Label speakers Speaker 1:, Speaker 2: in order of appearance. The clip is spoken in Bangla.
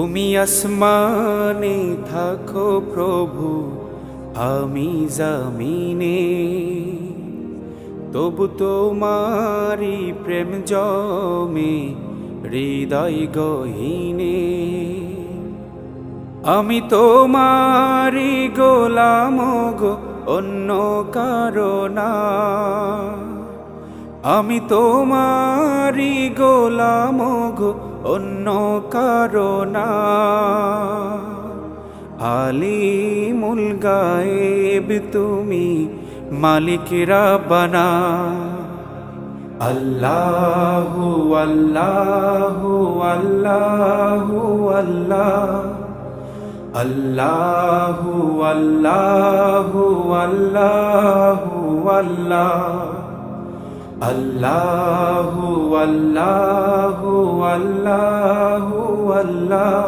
Speaker 1: তুমি আসমানে থাকো প্রভু, আমি জামিনে, তবু তোমারি প্রেম জমে হৃদয় গহীনে। আমি তোমারি গোলাম গো, অন্য কারো না। আমি তোমারি গোলাম গো, অন্য কারো না। আলিমুল গায়েব তুমি, মালিক রাব্বানা। আল্লাহু আল্লাহু আল্লাহু আল্লাহ, আল্লাহু আল্লাহু আল্লাহু আল্লাহ, আল্লাহু আল্লাহু আল্লাহু আল্লাহ।